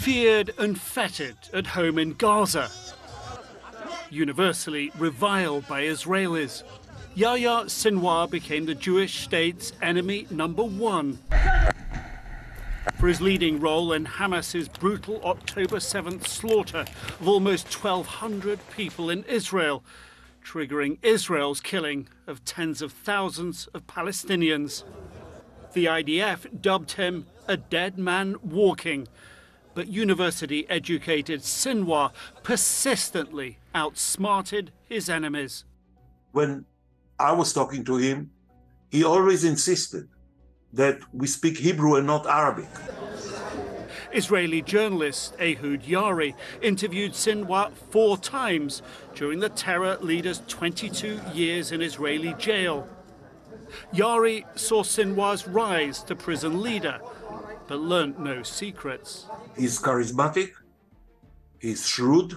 feared and feted at home in Gaza, universally reviled by Israelis. Yahya Sinwar became the Jewish state's enemy #1 for his leading role in Hamas's brutal October 7th slaughter of almost 1,200 people in Israel, triggering Israel's killing of tens of thousands of Palestinians. The IDF dubbed him a dead man walking, but university-educated Sinwar persistently outsmarted his enemies. When I was talking to him, he always insisted that we speak Hebrew and not Arabic. Israeli journalist Ehud Yari interviewed Sinwar 4 times during the terror leader's 22 years in Israeli jail. Yari saw Sinwar's rise to prison leader, but learnt no secrets. He's charismatic, he's shrewd,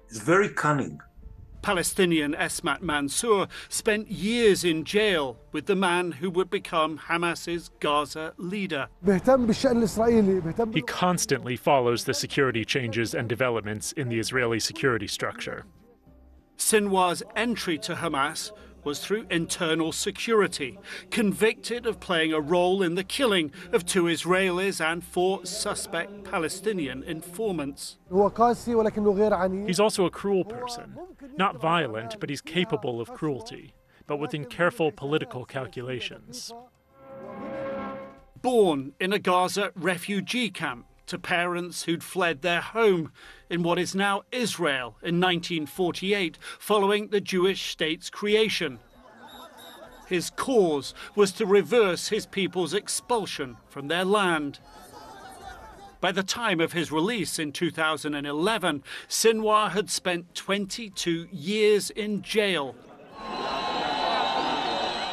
he's very cunning. Palestinian Esmat Mansour spent years in jail with the man who would become Hamas's Gaza leader. He constantly follows the security changes and developments in the Israeli security structure. Sinwar's entry to Hamas was through internal security, convicted of playing a role in the killing of 2 Israelis and 4 suspect Palestinian informants. He's also a cruel person. Not violent, but he's capable of cruelty, but within careful political calculations. Born in a Gaza refugee camp to parents who'd fled their home in what is now Israel in 1948, following the Jewish state's creation. His cause was to reverse his people's expulsion from their land. By the time of his release in 2011, Sinwar had spent 22 years in jail.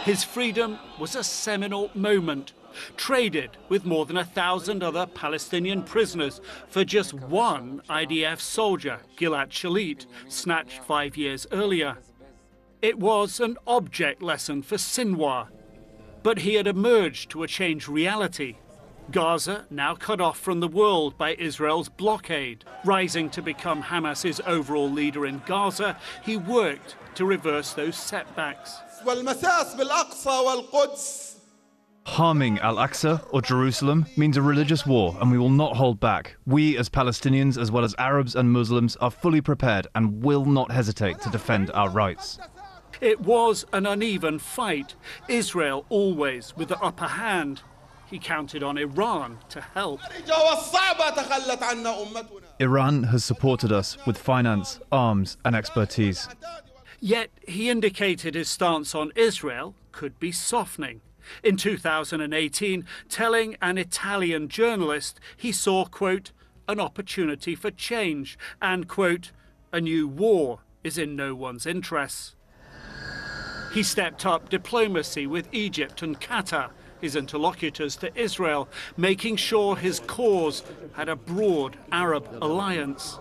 His freedom was a seminal moment, traded with more than 1,000 other Palestinian prisoners for just one IDF soldier, Gilad Shalit, snatched 5 years earlier. It was an object lesson for Sinwar, but he had emerged to a changed reality. Gaza, now cut off from the world by Israel's blockade. Rising to become Hamas's overall leader in Gaza, he worked to reverse those setbacks. Harming Al-Aqsa, or Jerusalem, means a religious war, and we will not hold back. We, as Palestinians, as well as Arabs and Muslims, are fully prepared and will not hesitate to defend our rights. It was an uneven fight, Israel always with the upper hand. He counted on Iran to help. Iran has supported us with finance, arms, and expertise. Yet he indicated his stance on Israel could be softening. In 2018, telling an Italian journalist he saw, quote, an opportunity for change and, quote, a new war is in no one's interests. He stepped up diplomacy with Egypt and Qatar, his interlocutors to Israel, making sure his cause had a broad Arab alliance.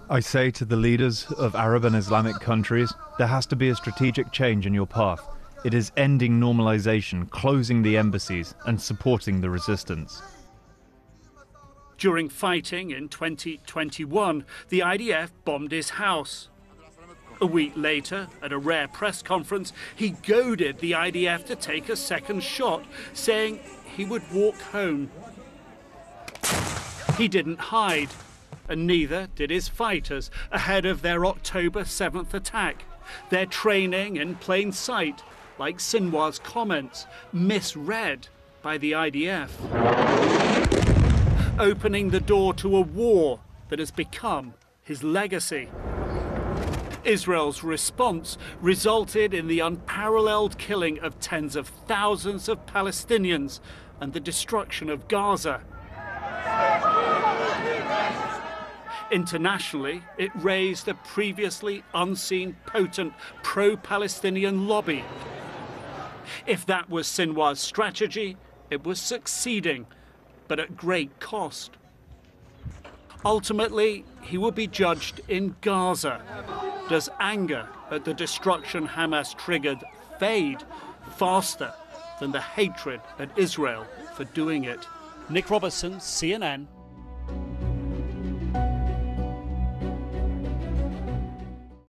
I say to the leaders of Arab and Islamic countries, there has to be a strategic change in your path. It is ending normalization, closing the embassies, and supporting the resistance. During fighting in 2021, the IDF bombed his house. A week later, at a rare press conference, he goaded the IDF to take a second shot, saying he would walk home. He didn't hide, and neither did his fighters ahead of their October 7th attack. Their training in plain sight, like Sinwar's comments, misread by the IDF, opening the door to a war that has become his legacy. Israel's response resulted in the unparalleled killing of tens of thousands of Palestinians and the destruction of Gaza. Internationally, it raised a previously unseen potent pro-Palestinian lobby. If that was Sinwar's strategy, it was succeeding, but at great cost. Ultimately, he will be judged in Gaza. Does anger at the destruction Hamas triggered fade faster than the hatred at Israel for doing it? Nic Robertson, CNN,